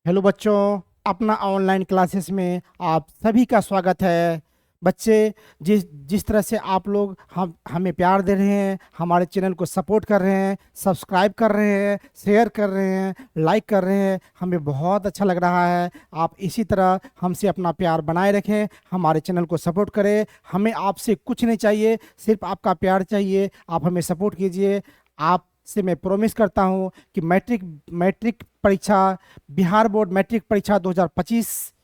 Hello बच्चों, अपना online classes में आप सभी का स्वागत है। बच्चे, जिस जिस तरह से आप लोग हमें प्यार दे रहे हैं, हमारे चैनल को सपोर्ट कर रहे हैं, सब्सक्राइब कर रहे हैं, शेयर कर रहे हैं, लाइक कर रहे हैं, हमें बहुत अच्छा लग रहा है। आप इसी तरह हमसे अपना प्यार बनाए रखें, हमारे चैनल को सपोर्ट करें। हमें आपसे कुछ नहीं चाहिए, सिर्फ आपका प्यार चाहिए। आप हमें सपोर्ट कीजिए। आप से मैं प्रॉमिस करता हूँ कि मैट्रिक मैट्रिक परीक्षा, बिहार बोर्ड मैट्रिक परीक्षा 2025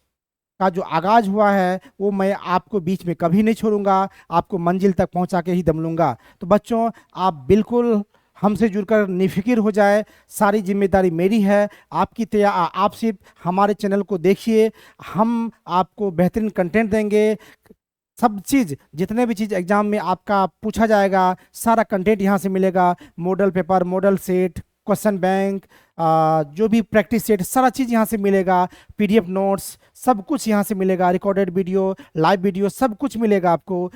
का जो आगाज हुआ है वो मैं आपको बीच में कभी नहीं छोड़ूंगा। आपको मंजिल तक पहुंचा के ही दम लूंगा। तो बच्चों, आप बिल्कुल हमसे जुड़कर निफिकिर हो जाए। सारी जिम्मेदारी मेरी है। आपकी तैयार आप सिर्फ हमारे चैनल को देखिए। हम आपको बेहतरीन कंटेंट देंगे। सब चीज़, जितने भी चीज़ एग्जाम में आपका पूछा जाएगा, सारा कंटेंट यहाँ से मिलेगा। Model paper, model set, question bank, जो भी प्रैक्टिस सेट, सारा चीज़ यहाँ से मिलेगा। पीडीएफ नोट्स, सब कुछ यहाँ से मिलेगा। रिकॉर्डेड वीडियो, लाइव वीडियो, सब कुछ मिलेगा आपको।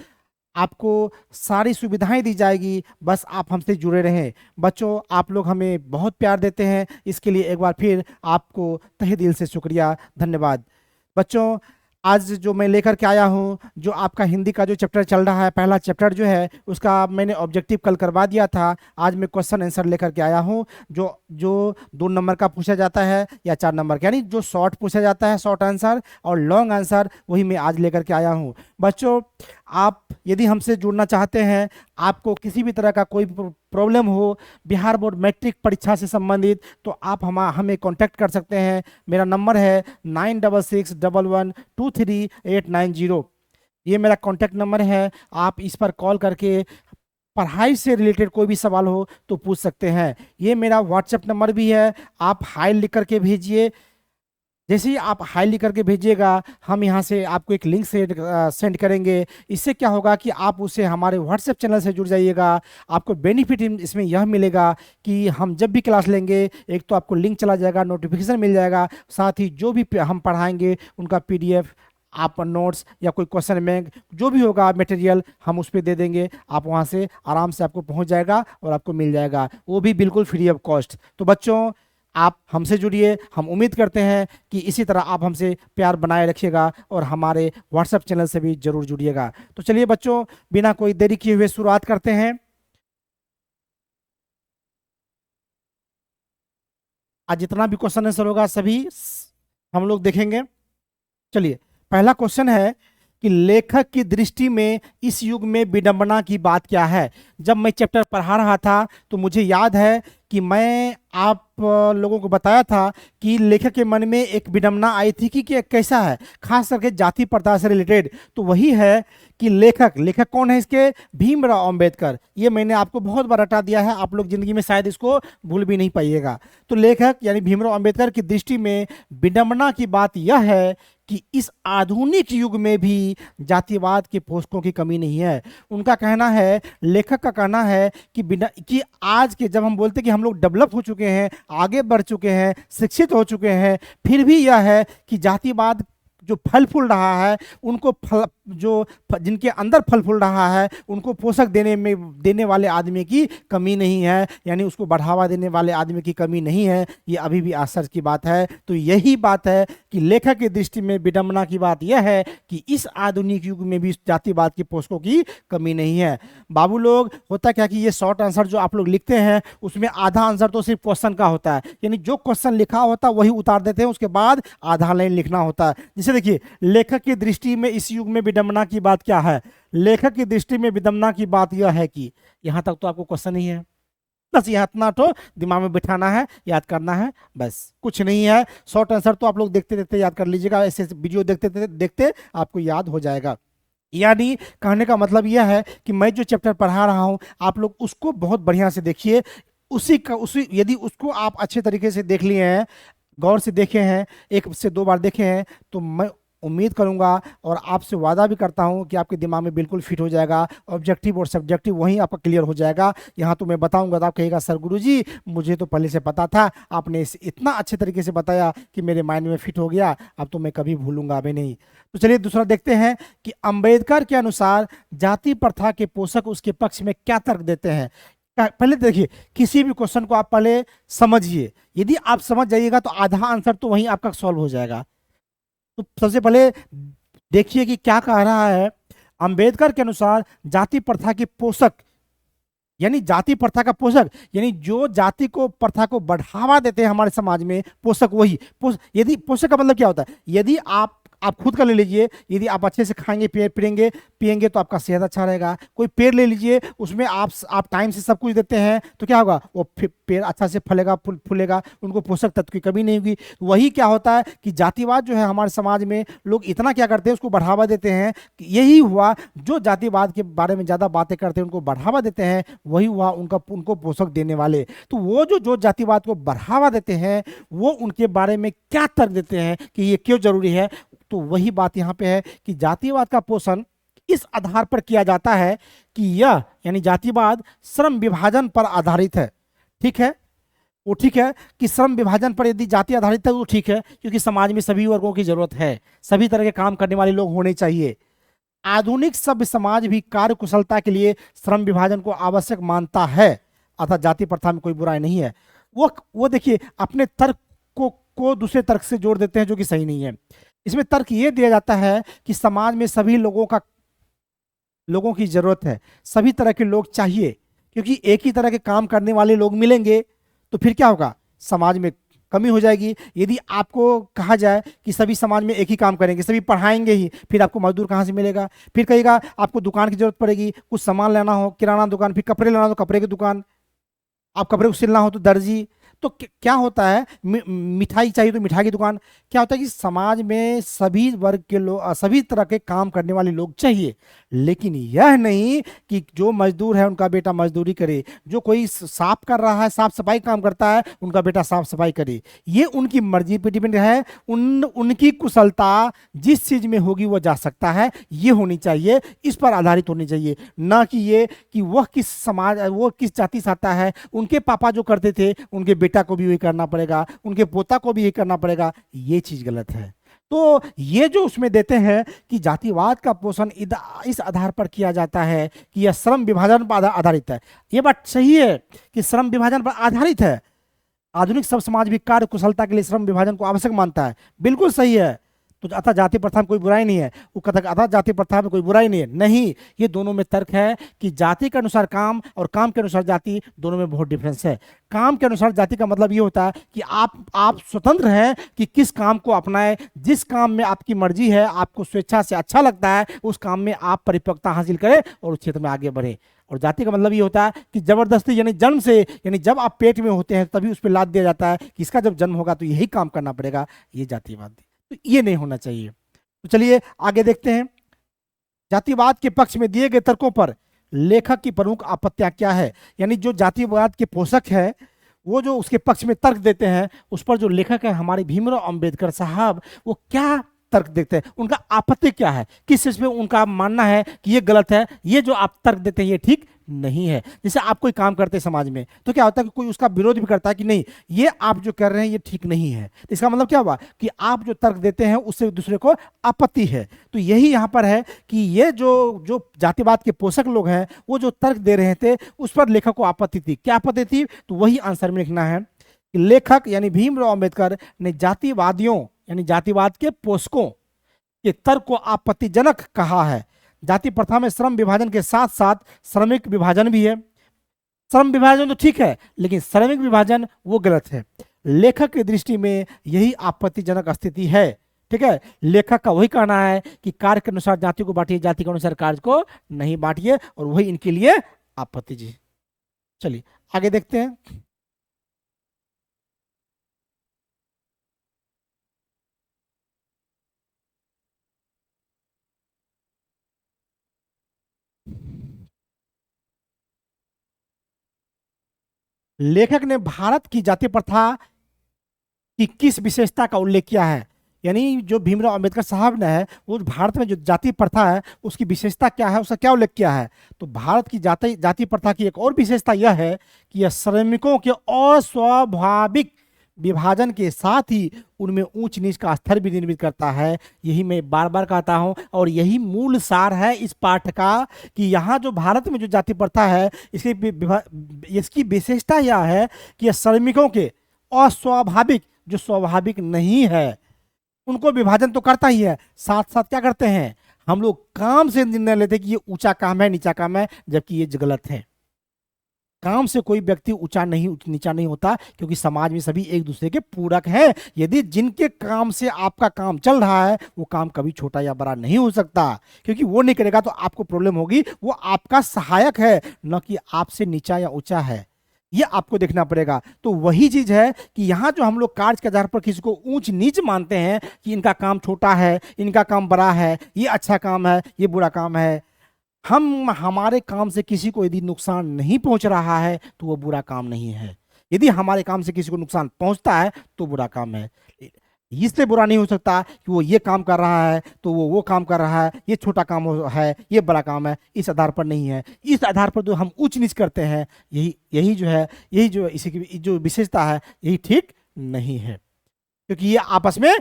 आपको सारी सुविधाएं दी जाएगी, बस आप हमसे जुड़े रहें। बच्चों, आप लोग हमें बहुत प्यार देते हैं, इसके लिए एक बार फिर आपको तहे दिल से शुक्रिया, धन्यवाद। बच्चों, आज जो मैं लेकर के आया हूँ, जो आपका हिंदी का जो चैप्टर चल रहा है, पहला चैप्टर जो है उसका मैंने ऑब्जेक्टिव कल करवा दिया था। आज मैं क्वेश्चन आंसर लेकर के आया हूँ। जो जो 2 नंबर का पूछा जाता है या 4 नंबर का, यानी जो शॉर्ट पूछा जाता है, शॉर्ट आंसर, और लॉन्ग आंसर, वही मैं आज लेकर के आया हूँ। बच्चों, आप यदि हमसे जुड़ना चाहते हैं, आपको किसी भी तरह का कोई प्रॉब्लम हो बिहार बोर्ड मैट्रिक परीक्षा से संबंधित, तो आप हमें कांटेक्ट कर सकते हैं। मेरा नंबर है 966111238890। ये मेरा कांटेक्ट नंबर है। आप इस पर कॉल करके पढ़ाई से रिलेटेड कोई भी सवाल हो तो पूछ सकते हैं। ये मेरा व्हाट्सएप नंबर भी है। आप हाई लिख करके भेजिए। जैसे ही आप हाई लिख करके भेजिएगा, हम यहाँ से आपको एक लिंक सेंड करेंगे। इससे क्या होगा कि आप उससे हमारे व्हाट्सएप चैनल से जुड़ जाइएगा। आपको बेनिफिट इसमें यह मिलेगा कि हम जब भी क्लास लेंगे, एक तो आपको लिंक चला जाएगा, नोटिफिकेशन मिल जाएगा, साथ ही जो भी हम पढ़ाएंगे उनका पीडीएफ, आप नोट्स या कोई क्वेश्चन बैंक, जो भी होगा मटेरियल, हम उस पर दे देंगे। आप वहाँ से आराम से आपको पहुँच जाएगा और आपको मिल जाएगा, वो भी बिल्कुल फ्री ऑफ कॉस्ट। तो बच्चों, आप हमसे जुड़िए। हम उम्मीद करते हैं कि इसी तरह आप हमसे प्यार बनाए रखिएगा और हमारे व्हाट्सएप चैनल से भी जरूर जुड़िएगा। तो चलिए बच्चों, बिना कोई देरी किए हुए शुरुआत करते हैं। आज जितना भी क्वेश्चन आंसर होगा सभी हम लोग देखेंगे। चलिए, पहला क्वेश्चन है कि लेखक की दृष्टि में इस युग में विडंबना की बात क्या है। जब मैं चैप्टर पढ़ा रहा था तो मुझे याद है कि मैं आप लोगों को बताया था कि लेखक के मन में एक विडंबना आई थी कि कैसा है, खास करके जाति प्रथा से रिलेटेड। तो वही है कि लेखक लेखक कौन है इसके? भीमराव अंबेडकर। ये मैंने आपको बहुत बार रटा दिया है, आप लोग जिंदगी में शायद इसको भूल भी नहीं पाइएगा। तो लेखक यानी भीमराव अंबेडकर की दृष्टि में विडंबना की बात यह है कि इस आधुनिक युग में भी जातिवाद के पोषकों की कमी नहीं है। उनका कहना है, लेखक का कहना है कि बिना कि आज के, जब हम बोलते हैं कि हम लोग डेवलप हो चुके हैं, आगे बढ़ चुके हैं, शिक्षित हो चुके हैं, फिर भी यह है कि जातिवाद जो फल फूल रहा है, उनको जिनके अंदर फल फूल रहा है, उनको पोषक देने वाले आदमी की कमी नहीं है, यानी उसको बढ़ावा देने वाले आदमी की कमी नहीं है। ये अभी भी आश्चर्य की बात है। तो यही बात है कि लेखक की दृष्टि में विडंबना की बात यह है कि इस आधुनिक युग में भी जातिवाद के पोषकों की कमी नहीं है। बाबू लोग, होता क्या कि ये शॉर्ट आंसर जो आप लोग लिखते हैं, उसमें आधा आंसर तो सिर्फ क्वेश्चन का होता है, यानी जो क्वेश्चन लिखा होता है वही उतार देते हैं, उसके बाद आधा लाइन लिखना होता है। जैसे देखिए, लेखक की दृष्टि में इस युग में विडंबना की बात क्या है। लेखक की दृष्टि में विडंबना की बात यह है कि, यहां तक तो आपको क्वेश्चन ही है, बस यहाँ इतना तो दिमाग में बिठाना है, याद करना है, बस कुछ नहीं है। शॉर्ट आंसर तो आप लोग देखते देखते याद कर लीजिएगा, ऐसे वीडियो देखते देखते देखते आपको याद हो जाएगा। यानी कहने का मतलब यह है कि मैं जो चैप्टर पढ़ा रहा हूं, आप लोग उसको बहुत बढ़िया से देखिए। उसी यदि उसको आप अच्छे तरीके से देख लिए हैं, गौर से देखे हैं, 1 से 2 बार देखे हैं, तो मैं उम्मीद करूंगा और आपसे वादा भी करता हूं कि आपके दिमाग में बिल्कुल फिट हो जाएगा। ऑब्जेक्टिव और सब्जेक्टिव वहीं आपका क्लियर हो जाएगा। यहाँ तो मैं बताऊंगा तो आप कहेगा, सर गुरुजी मुझे तो पहले से पता था, आपने इसे इतना अच्छे तरीके से बताया कि मेरे माइंड में फिट हो गया, अब तो मैं कभी भूलूंगा भी नहीं। तो चलिए दूसरा देखते हैं कि अंबेडकर के अनुसार जाति प्रथा के पोषक उसके पक्ष में क्या तर्क देते हैं। पहले देखिए, किसी भी क्वेश्चन को आप पहले समझिए। यदि आप समझ जाइएगा तो आधा आंसर तो वहीं आपका सॉल्व हो जाएगा। तो सबसे पहले देखिए कि क्या कह रहा है। अंबेडकर के अनुसार जाति प्रथा के पोषक, यानी जाति प्रथा का पोषक, यानी जो जाति को प्रथा को बढ़ावा देते हैं हमारे समाज में, पोषक वही यदि पोषक का मतलब क्या होता है, यदि आप खुद का ले लीजिए, यदि आप अच्छे से खाएंगे पिएंगे पिएंगे तो आपका सेहत अच्छा रहेगा। कोई पेड़ ले लीजिए, उसमें आप टाइम से सब कुछ देते हैं तो क्या होगा, वो पेड़ अच्छा से फलेगा फूलेगा, उनको पोषक तत्व की कमी नहीं होगी। वही क्या होता है कि जातिवाद जो है हमारे समाज में, लोग इतना क्या करते हैं, उसको बढ़ावा देते हैं। यही हुआ, जो जातिवाद के बारे में ज़्यादा बातें करते हैं उनको बढ़ावा देते हैं, वही हुआ उनको पोषक देने वाले। तो वो जो जातिवाद को बढ़ावा देते हैं, वो उनके बारे में क्या तर्क देते हैं कि ये क्यों जरूरी है। तो वही बात यहाँ पे है कि जातिवाद का पोषण इस आधार पर किया जाता है कि यह, यानी जातिवाद श्रम विभाजन पर आधारित है। ठीक है, वो ठीक है कि श्रम विभाजन पर यदि जाति आधारित है तो ठीक है, क्योंकि समाज में सभी वर्गों की जरूरत है, सभी तरह के काम करने वाले लोग होने चाहिए। आधुनिक सभ्य समाज भी कार्य कुशलता के लिए श्रम विभाजन को आवश्यक मानता है, अर्थात जाति प्रथा में कोई बुराई नहीं है। वो देखिए, अपने तर्क को दूसरे तर्क से जोड़ देते हैं जो कि सही नहीं है। इसमें तर्क ये दिया जाता है कि समाज में सभी लोगों की जरूरत है, सभी तरह के लोग चाहिए, क्योंकि एक ही तरह के काम करने वाले लोग मिलेंगे तो फिर क्या होगा, समाज में कमी हो जाएगी। यदि आपको कहा जाए कि सभी समाज में एक ही काम करेंगे, सभी पढ़ाएंगे ही, फिर आपको मजदूर कहाँ से मिलेगा। फिर कहेगा आपको दुकान की जरूरत पड़ेगी, कुछ सामान लेना हो किराना दुकान, फिर कपड़े लेना हो तो कपड़े की दुकान, आप कपड़े को सिलना हो तो दर्जी। तो क्या होता है, मिठाई चाहिए तो मिठाई की दुकान। क्या होता है कि समाज में सभी वर्ग के लोग, सभी तरह के काम करने वाले लोग चाहिए, लेकिन यह नहीं कि जो मजदूर है उनका बेटा मजदूरी करे, जो कोई साफ कर रहा है, साफ सफाई काम करता है, उनका बेटा साफ सफाई करे। ये उनकी मर्जी पे डिपेंड है, उनकी कुशलता जिस चीज में होगी वो जा सकता है, ये होनी चाहिए, इस पर आधारित होनी चाहिए। ना कि ये कि वह किस जाति से आता है, उनके पापा जो करते थे उनके बेटा को भी वही करना पड़ेगा, उनके पोता को भी यही करना पड़ेगा, ये चीज गलत है। तो ये जो उसमें देते हैं कि जातिवाद का पोषण इस आधार पर किया जाता है कि यह श्रम विभाजन पर आधारित है, ये बात सही है कि श्रम विभाजन पर आधारित है। आधुनिक सब समाज भी कार्य कुशलता के लिए श्रम विभाजन को आवश्यक मानता है, बिल्कुल सही है। तो अतः जाति प्रथा में कोई बुराई नहीं है, वो कहता अतः जाति प्रथा में कोई बुराई नहीं है, नहीं, ये दोनों में तर्क है कि जाति के अनुसार काम और काम के अनुसार जाति, दोनों में बहुत डिफरेंस है। काम के अनुसार जाति का मतलब ये होता है कि आप स्वतंत्र हैं कि किस काम को अपनाएं, जिस काम में आपकी मर्जी है, आपको स्वेच्छा से अच्छा लगता है, उस काम में आप परिपक्वता हासिल करें और उस क्षेत्र में आगे बढ़े। और जाति का मतलब ये होता है कि जबरदस्ती, यानी जन्म से, यानी जब आप पेट में होते हैं तभी उस पर लाद दिया जाता है कि इसका जब जन्म होगा तो यही काम करना पड़ेगा, ये जातिवाद, तो ये नहीं होना चाहिए। तो चलिए आगे देखते हैं, जातिवाद के पक्ष में दिए गए तर्कों पर लेखक की प्रमुख आपत्तियां क्या है। यानी जो जातिवाद के पोषक है, वो जो उसके पक्ष में तर्क देते हैं, उस पर जो लेखक है हमारे भीमराव अंबेडकर साहब, वो क्या तर्क देते हैं, उनका आपत्ति क्या है, किस चीज में उनका मानना है कि ये गलत है, ये जो आप तर्क देते हैं ये ठीक नहीं है। जैसे आप कोई काम करते हैं समाज में, तो क्या होता है कि कोई उसका विरोध भी करता है कि नहीं, ये आप जो कर रहे हैं ये ठीक नहीं है। तो इसका मतलब क्या हुआ कि आप जो तर्क देते हैं उससे दूसरे को आपत्ति है। तो यही यहाँ पर है कि ये जो जातिवाद के पोषक लोग हैं, वो जो तर्क दे रहे थे उस पर लेखक को आपत्ति थी। क्या आपत्ति थी, तो वही आंसर में लिखना है कि लेखक यानी भीमराव अंबेडकर ने जातिवादियों यानी जातिवाद के पोषकों के तर्क को आपत्तिजनक कहा है। जाति प्रथा में श्रम विभाजन के साथ साथ श्रमिक विभाजन भी है। श्रम विभाजन तो ठीक है, लेकिन श्रमिक विभाजन वो गलत है। लेखक की दृष्टि में यही आपत्तिजनक स्थिति है। ठीक है, लेखक का वही कहना है कि कार्य के अनुसार जाति को बांटिए, जाति के अनुसार कार्य को नहीं बांटिए, और वही इनके लिए आपत्ति जी। चलिए आगे देखते हैं। लेखक ने भारत की जाति प्रथा की किस विशेषता का उल्लेख किया है। यानी जो भीमराव अंबेडकर साहब ने है, वो भारत में जो जाति प्रथा है उसकी विशेषता क्या है, उसका क्या उल्लेख किया है। तो भारत की जाति प्रथा की एक और विशेषता यह है कि यह श्रमिकों के अस्वाभाविक विभाजन के साथ ही उनमें ऊंच नीच का स्तर भी निर्मित करता है। यही मैं बार बार कहता हूं और यही मूल सार है इस पाठ का कि यहाँ जो भारत में जो जाति प्रथा है इसकी विशेषता यह है कि यह श्रमिकों के अस्वाभाविक जो स्वाभाविक नहीं है उनको विभाजन तो करता ही है, साथ साथ क्या करते हैं हम लोग काम से निर्णय लेते हैं कि ये ऊंचा काम है नीचा काम है, जबकि ये गलत है। काम से कोई व्यक्ति ऊंचा नहीं नीचा नहीं होता, क्योंकि समाज में सभी एक दूसरे के पूरक हैं। यदि जिनके काम से आपका काम चल रहा है वो काम कभी छोटा या बड़ा नहीं हो सकता, क्योंकि वो नहीं करेगा तो आपको प्रॉब्लम होगी। वो आपका सहायक है, न कि आपसे नीचा या ऊंचा है, ये आपको देखना पड़ेगा। तो वही चीज है कि यहाँ जो हम लोग कार्य के आधार पर किसी को ऊंच नीच मानते हैं कि इनका काम छोटा है, इनका काम बड़ा है, ये अच्छा काम है, ये बुरा काम है। हम हमारे काम से किसी को यदि नुकसान नहीं पहुंच रहा है तो वो बुरा काम नहीं है। यदि हमारे काम से किसी को नुकसान पहुंचता है तो बुरा काम है। इससे बुरा नहीं हो सकता कि वो ये काम कर रहा है तो वो काम कर रहा है, ये छोटा काम है, ये बड़ा काम है। इस आधार पर नहीं है। इस आधार पर जो हम ऊंच नीच करते हैं यही जो है, यही जो इसी की जो विशेषता है, यही ठीक नहीं है, क्योंकि ये आपस में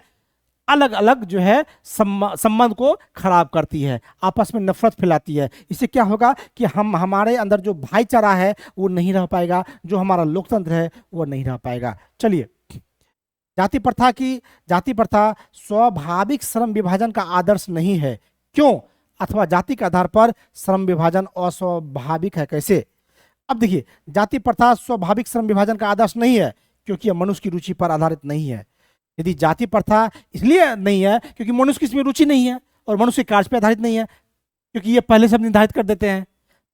अलग अलग जो है संबंध को खराब करती है, आपस में नफरत फैलाती है। इससे क्या होगा कि हमारे अंदर जो भाईचारा है वो नहीं रह पाएगा, जो हमारा लोकतंत्र है वो नहीं रह पाएगा। चलिए, जाति प्रथा स्वाभाविक श्रम विभाजन का आदर्श नहीं है। क्यों? अथवा जाति के आधार पर श्रम विभाजन अस्वाभाविक है, कैसे? अब देखिए, जाति प्रथा स्वाभाविक श्रम विभाजन का आदर्श नहीं है क्योंकि यह मनुष्य की रुचि पर आधारित नहीं है। यदि जाति प्रथा इसलिए नहीं है क्योंकि मनुष्य की इसमें रुचि नहीं है और मनुष्य कार्य पर आधारित नहीं है, क्योंकि ये पहले सब निर्धारित कर देते हैं।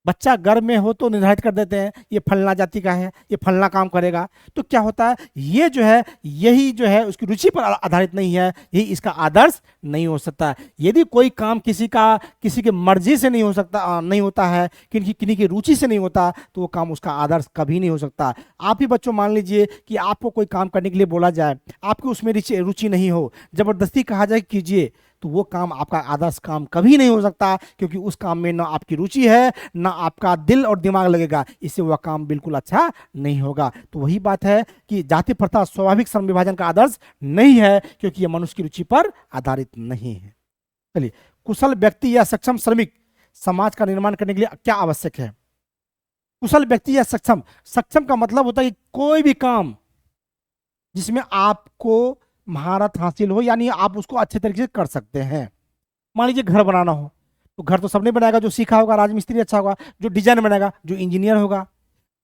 बच्चा गर्भ में हो तो निर्धारित कर देते हैं ये फलना जाति का है, ये फलना काम करेगा। तो क्या होता है, ये जो है यही जो है उसकी रुचि पर आधारित नहीं है, यही इसका आदर्श नहीं हो सकता। यदि कोई काम किसी के मर्जी से नहीं हो सकता, नहीं होता है, किन्हीं की रुचि से नहीं होता, तो वो काम उसका आदर्श कभी नहीं हो सकता। आप ही बच्चों मान लीजिए कि आपको कोई काम करने के लिए बोला जाए, आपकी उसमें रुचि नहीं हो, जबरदस्ती कहा जाए कीजिए, तो वो काम आपका आदर्श काम कभी नहीं हो सकता, क्योंकि उस काम में ना आपकी रुचि है ना आपका दिल और दिमाग लगेगा, इससे वह काम बिल्कुल अच्छा नहीं होगा। तो वही बात है कि जाति प्रथा स्वाभाविक श्रम विभाजन का आदर्श नहीं है क्योंकि यह मनुष्य की रुचि पर आधारित नहीं है। चलिए, कुशल व्यक्ति या सक्षम श्रमिक समाज का निर्माण करने के लिए क्या आवश्यक है? कुशल व्यक्ति या सक्षम का मतलब होता है कि कोई भी काम जिसमें आपको महारत हासिल हो, यानी आप उसको अच्छे तरीके से कर सकते हैं। मान लीजिए घर बनाना हो तो घर तो सबने बनाएगा, जो सीखा होगा राजमिस्त्री अच्छा होगा, जो डिजाइन बनाएगा जो इंजीनियर होगा,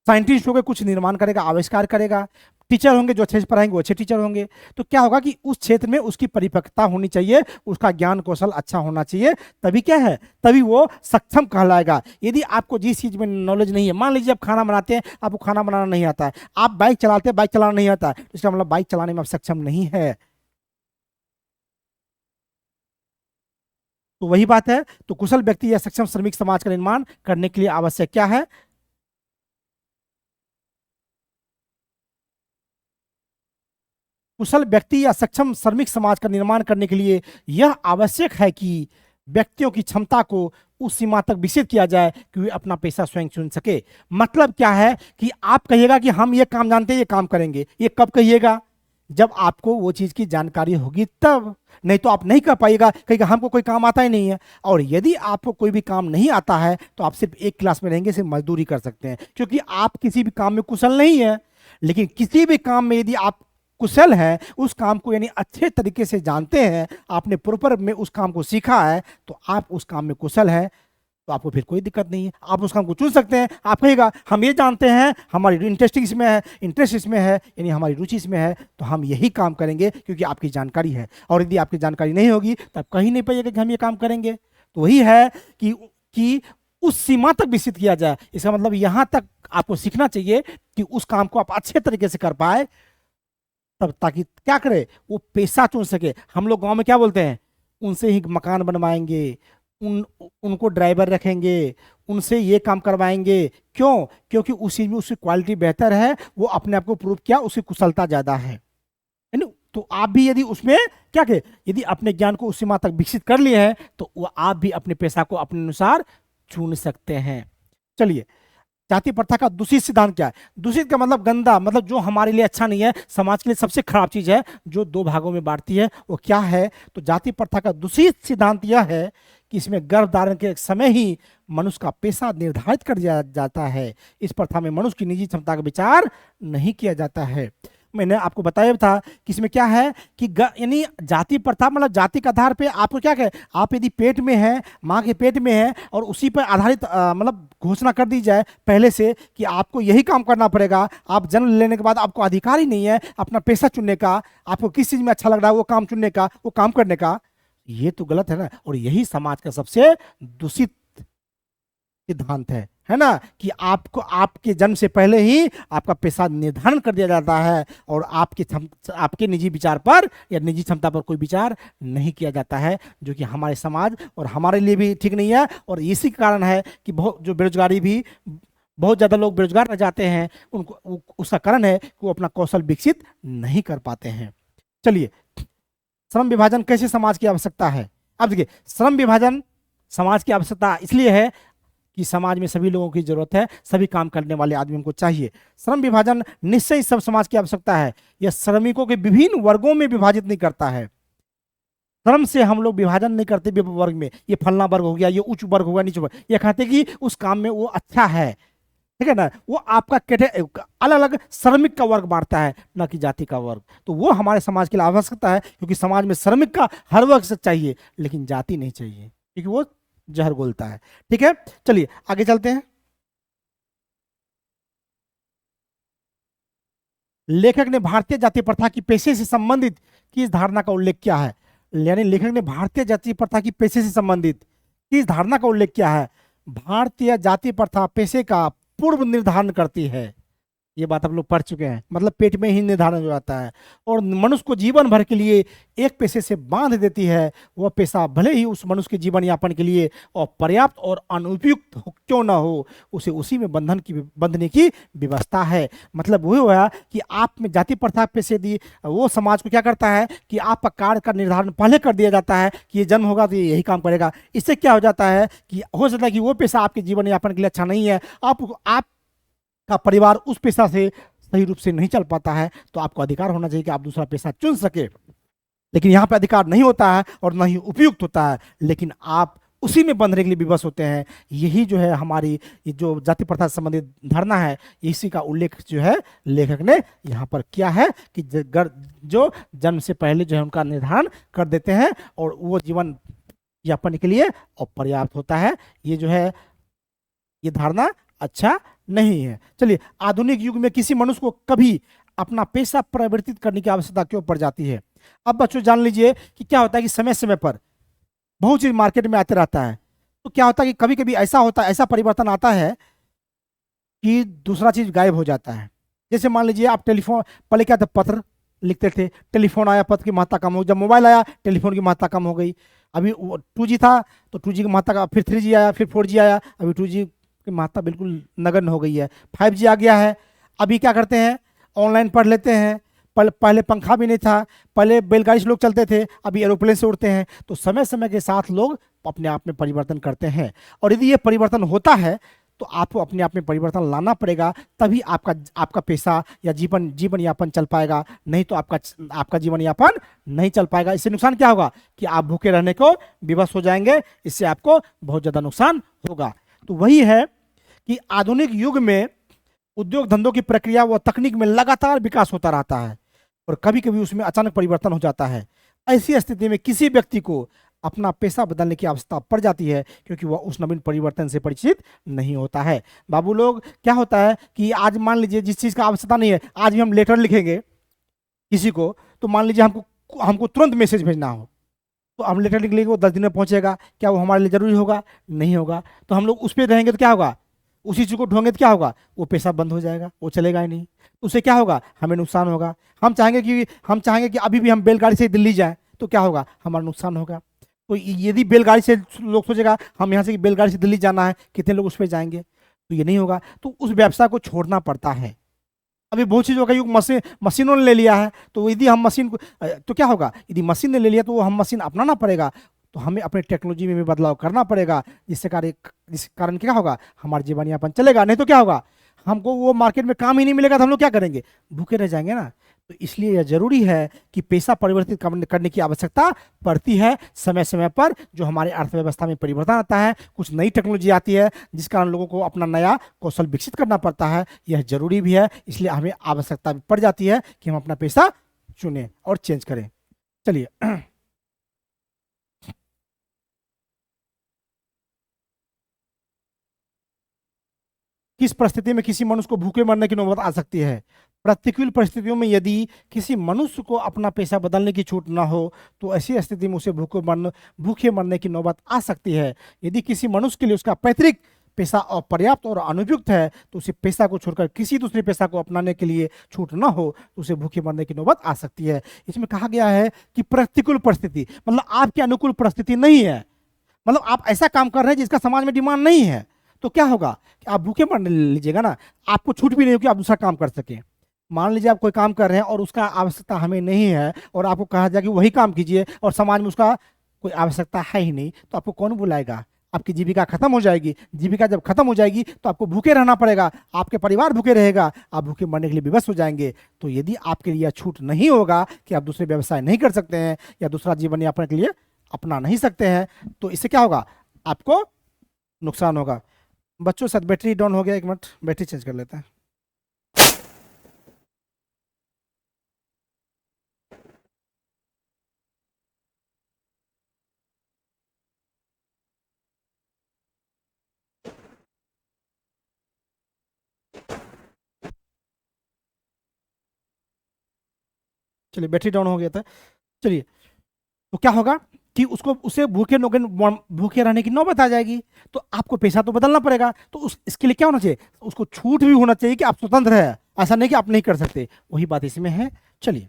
साइंटिस्ट होगा कुछ निर्माण करेगा, आविष्कार करेगा, टीचर होंगे जो अच्छे से पढ़ाएंगे वो अच्छे टीचर होंगे। तो क्या होगा कि उस क्षेत्र में उसकी परिपक्वता होनी चाहिए, उसका ज्ञान कौशल अच्छा होना चाहिए, तभी क्या है, तभी वो सक्षम कहलाएगा। यदि आपको जिस चीज में नॉलेज नहीं है, मान लीजिए आप खाना बनाते हैं, आपको खाना बनाना नहीं आता है, आप बाइक चलाते हैं, बाइक चलाना नहीं आता है, तो इसका मतलब बाइक चलाने में आप सक्षम नहीं है। तो वही बात है। तो कुशल व्यक्ति या सक्षम श्रमिक समाज का निर्माण करने के लिए आवश्यक क्या है? कुशल व्यक्ति या सक्षम श्रमिक समाज का निर्माण करने के लिए यह आवश्यक है कि व्यक्तियों की क्षमता को उस सीमा तक विकसित किया जाए कि वे अपना पैसा स्वयं चुन सके। मतलब क्या है कि आप कहिएगा कि हम ये काम जानते हैं, ये काम करेंगे, ये कब कहिएगा? जब आपको वो चीज की जानकारी होगी तब, नहीं तो आप नहीं कर पाइएगा, कहेगा हमको कोई काम आता ही नहीं है। और यदि आपको कोई भी काम नहीं आता है तो आप सिर्फ एक क्लास में रहेंगे, सिर्फ मजदूरी कर सकते हैं, क्योंकि आप किसी भी काम में कुशल नहीं है। लेकिन किसी भी काम में यदि आप कुशल हैं, उस काम को यानी अच्छे तरीके से जानते हैं, आपने प्रॉपर में उस काम को सीखा है, तो आप उस काम में कुशल हैं, तो आपको फिर कोई दिक्कत नहीं है, आप उस काम को चुन सकते हैं। आप कहेगा हम ये जानते हैं, हमारी इंटरेस्ट इसमें है, यानी हमारी रुचि इसमें है, तो हम यही काम करेंगे क्योंकि आपकी जानकारी है। और यदि आपकी जानकारी नहीं होगी तो आप कहीं नहीं पाइएगा कि हम ये काम करेंगे। तो वही है कि उस सीमा तक विकसित किया जाए। इसका मतलब यहाँ तक आपको सीखना चाहिए कि उस काम को आप अच्छे तरीके से कर पाए, तब ताकि क्या करे, वो पैसा चुन सके। हम लोग गांव में क्या बोलते हैं, उनसे ही मकान बनवाएंगे, उनको ड्राइवर रखेंगे, उनसे ये काम करवाएंगे। क्यों? क्योंकि उस चीज में उसकी क्वालिटी बेहतर है, वो अपने आप को प्रूव किया, उसकी कुशलता ज्यादा है ना। तो आप भी यदि उसमें क्या कहे, यदि अपने ज्ञान को उस सीमा तक विकसित कर लिए हैं तो वो आप भी अपने पैसा को अपने अनुसार चुन सकते हैं। चलिए, जाति प्रथा का दूषित सिद्धांत क्या है? दूषित का मतलब गंदा, मतलब जो हमारे लिए अच्छा नहीं है, समाज के लिए सबसे खराब चीज है, जो दो भागों में बांटती है, वो क्या है? तो जाति प्रथा का दूषित सिद्धांत यह है कि इसमें गर्भ धारण के समय ही मनुष्य का पेशा निर्धारित कर दिया जाता है। इस प्रथा में मनुष्य की निजी क्षमता का विचार नहीं किया जाता है। मैंने आपको बताया था कि इसमें क्या है कि यानी जाति प्रथा मतलब जाति के आधार पे आपको क्या कहे, आप यदि पेट में है, माँ के पेट में है, और उसी पर आधारित मतलब घोषणा कर दी जाए पहले से कि आपको यही काम करना पड़ेगा, आप जन्म लेने के बाद आपको अधिकार ही नहीं है अपना पेशा चुनने का, आपको किस चीज़ में अच्छा लग रहा है वो काम चुनने का, वो काम करने का, ये तो गलत है ना। और यही समाज का सबसे दूषित सिद्धांत है ना, कि आपको आपके जन्म से पहले ही आपका पेशा निर्धारण कर दिया जाता है और आपके निजी विचार पर या निजी क्षमता पर कोई विचार नहीं किया जाता है, जो कि हमारे समाज और हमारे लिए भी ठीक नहीं है। और इसी कारण है कि बहुत जो बेरोजगारी भी, बहुत ज़्यादा लोग बेरोजगार रह जाते हैं, उनको उसका कारण है कि वो अपना कौशल विकसित नहीं कर पाते हैं। चलिए, श्रम विभाजन कैसे समाज की आवश्यकता है? अब देखिए, श्रम विभाजन समाज की आवश्यकता इसलिए है कि समाज में सभी लोगों की जरूरत है, सभी काम करने वाले आदमियों को चाहिए। श्रम विभाजन निश्चय सब समाज की आवश्यकता है। यह श्रमिकों के विभिन्न वर्गों में विभाजित नहीं करता है। श्रम से हम लोग विभाजन नहीं करते वर्ग में, ये फलना वर्ग हो गया, ये उच्च वर्ग होगा, नीचे वर्ग, ये कहते कि उस काम में वो अच्छा है, ठीक है ना। वो आपका अलग अलग श्रमिक का वर्ग बांटता है, ना कि जाति का वर्ग। तो वो हमारे समाज के लिए आवश्यकता है, क्योंकि समाज में श्रमिक का हर वर्ग से चाहिए, लेकिन जाति नहीं चाहिए, क्योंकि वो जहर घोलता है। ठीक है, चलिए आगे चलते हैं। लेखक ने भारतीय जाति प्रथा की पेशे से संबंधित किस धारणा का उल्लेख किया है? यानी लेखक ने भारतीय जाति प्रथा की पेशे से संबंधित किस धारणा का उल्लेख किया है? भारतीय जाति प्रथा पेशे का पूर्व निर्धारण करती है। ये बात आप लोग पढ़ चुके हैं, मतलब पेट में ही निर्धारण हो जाता है और मनुष्य को जीवन भर के लिए एक पेशे से बांध देती है। वह पेशा भले ही उस मनुष्य के जीवन यापन के लिए पर्याप्त और अनुपयुक्त क्यों ना हो, उसे उसी में बंधने की व्यवस्था है। मतलब वही हुआ कि आप में जाति प्रथा पेशे दी, वो समाज को क्या करता है कि आपका कार्य का निर्धारण पहले कर दिया जाता है कि ये जन्म होगा तो ये यही काम करेगा। इससे क्या हो जाता है कि हो सकता है कि वो पेशा आपके जीवन यापन के लिए अच्छा नहीं है, आप का परिवार उस पेशा से सही रूप से नहीं चल पाता है, तो आपको अधिकार होना चाहिए कि आप दूसरा पेशा चुन सके। लेकिन यहाँ पे अधिकार नहीं होता है और न ही उपयुक्त होता है, लेकिन आप उसी में बंधने के लिए विवश होते हैं। यही जो है हमारी ये जो जाति प्रथा से संबंधित धारणा है, इसी का उल्लेख जो है लेखक ने यहाँ पर किया है कि जो जन्म से पहले जो है उनका निर्धारण कर देते हैं और वो जीवन यापन के लिए अपर्याप्त होता है। ये जो है ये धारणा अच्छा नहीं है। चलिए, आधुनिक युग में किसी मनुष्य को कभी अपना पेशा परिवर्तित करने की आवश्यकता क्यों पड़ जाती है? अब बच्चों जान लीजिए कि क्या होता है कि समय समय पर बहुत चीज मार्केट में आते रहता है, तो क्या होता है कि कभी कभी ऐसा होता है, ऐसा परिवर्तन आता है कि दूसरा चीज गायब हो जाता है। जैसे मान लीजिए आप टेलीफोन, पहले क्या था पत्र लिखते थे, टेलीफोन आया, पत्र की महत्ता कम हो गई, जब मोबाइल आया टेलीफोन की महत्ता कम हो गई। अभी 2G था तो 2G की महत्ता का, फिर 3G आया, फिर 4G आया, अभी 2G की महत्ता बिल्कुल नगण्य हो गई है। 5G आ गया है, अभी क्या करते हैं ऑनलाइन पढ़ लेते हैं। पहले पंखा भी नहीं था, पहले बैलगाड़ी से लोग चलते थे, अभी एरोप्लेन से उड़ते हैं। तो समय समय के साथ लोग अपने आप में परिवर्तन करते हैं, और यदि ये परिवर्तन होता है तो आपको अपने आप में परिवर्तन लाना पड़ेगा, तभी आपका पेशा या जीवन यापन चल पाएगा, नहीं तो आपका जीवन यापन नहीं चल पाएगा। इससे नुकसान क्या होगा कि आप भूखे रहने को विवश हो जाएंगे, इससे आपको बहुत ज़्यादा नुकसान होगा। तो वही है कि आधुनिक युग में उद्योग धंधों की प्रक्रिया व तकनीक में लगातार विकास होता रहता है और कभी कभी उसमें अचानक परिवर्तन हो जाता है। ऐसी स्थिति में किसी व्यक्ति को अपना पेशा बदलने की आवश्यकता पड़ जाती है, क्योंकि वह उस नवीन परिवर्तन से परिचित नहीं होता है। बाबू लोग, क्या होता है कि आज मान लीजिए जिस चीज़ का आवश्यकता नहीं है, आज भी हम लेटर लिखेंगे किसी को, तो मान लीजिए हमको तुरंत मैसेज भेजना हो, तो हम लेटर लिख लेंगे, वो 10 दिन में पहुंचेगा, क्या वो हमारे लिए जरूरी होगा? नहीं होगा। तो हम लोग उस पर रहेंगे तो क्या होगा, उसी चीज़ को ढूंढेंगे तो क्या होगा, वो पैसा बंद हो जाएगा, वो चलेगा ही नहीं। उससे क्या होगा, हमें नुकसान होगा। हम चाहेंगे कि अभी भी हम बैलगाड़ी से दिल्ली जाएं, तो क्या होगा, हमारा नुकसान होगा। तो यदि बैलगाड़ी से लोग सोचेगा हम यहाँ से बैलगाड़ी से दिल्ली जाना है, कितने लोग उस पर जाएंगे, तो ये नहीं होगा। तो उस व्यवसाय को छोड़ना पड़ता है। अभी बहुत चीज़ों का युग मशीनों ने ले लिया है, तो यदि हम मशीन को, तो क्या होगा, यदि मशीन ने ले लिया तो वो हम मशीन अपनाना पड़ेगा। तो हमें अपने टेक्नोलॉजी में भी बदलाव करना पड़ेगा, जिस कारण क्या होगा, हमारा जीवन यापन चलेगा। नहीं तो क्या होगा, हमको वो मार्केट में काम ही नहीं मिलेगा तो हम लोग क्या करेंगे, भूखे रह जाएंगे ना। तो इसलिए यह जरूरी है कि पैसा परिवर्तित करने की आवश्यकता पड़ती है समय समय पर। जो हमारे अर्थव्यवस्था में परिवर्तन आता है, कुछ नई टेक्नोलॉजी आती है, जिस कारण लोगों को अपना नया कौशल विकसित करना पड़ता है, यह जरूरी भी है। इसलिए हमें आवश्यकता भी पड़ जाती है कि हम अपना पैसा चुनें और चेंज करें। चलिए किस परिस्थिति में किसी मनुष्य को भूखे मरने की नौबत आ सकती है? प्रतिकूल परिस्थितियों में यदि किसी मनुष्य को अपना पेशा बदलने की छूट न हो तो ऐसी स्थिति में उसे भूखे मरने की नौबत आ सकती है। यदि किसी मनुष्य के लिए उसका पैतृक पेशा अपर्याप्त और अनुपयुक्त है तो उसे पेशा को छोड़कर किसी दूसरे पेशा को अपनाने के लिए छूट न हो तो उसे भूखे मरने की नौबत आ सकती है। इसमें कहा गया है कि प्रतिकूल परिस्थिति मतलब आपके अनुकूल परिस्थिति नहीं है, मतलब आप ऐसा काम कर रहे हैं जिसका समाज में डिमांड नहीं है, तो क्या होगा कि आप भूखे मर लीजिएगा ना, आपको छूट भी नहीं होगी आप दूसरा काम कर सके। मान लीजिए आप कोई काम कर रहे हैं और उसका आवश्यकता हमें नहीं है और आपको कहा जाए कि वही काम कीजिए और समाज में उसका कोई आवश्यकता है ही नहीं, तो आपको कौन बुलाएगा? आपकी जीविका खत्म हो जाएगी। जीविका जब खत्म हो जाएगी तो आपको भूखे रहना पड़ेगा, आपके परिवार भूखे रहेगा, आप भूखे मरने के लिए विवश हो जाएंगे। तो यदि आपके लिए छूट नहीं होगा कि आप दूसरे व्यवसाय नहीं कर सकते हैं या दूसरा जीवन यापन के लिए अपना नहीं सकते हैं, तो इससे क्या होगा, आपको नुकसान होगा। बच्चों साथ बैटरी डाउन हो गया, 1 मिनट बैटरी चेंज कर लेते हैं। चलिए बैटरी डाउन हो गया था। चलिए, तो क्या होगा कि उसको उसे भूखे रहने की नौबत आ जाएगी, तो आपको पैसा तो बदलना पड़ेगा। तो इसके लिए क्या होना चाहिए, उसको छूट भी होना चाहिए कि आप स्वतंत्र है, ऐसा नहीं कि आप नहीं कर सकते। वही बात इसमें है। चलिए,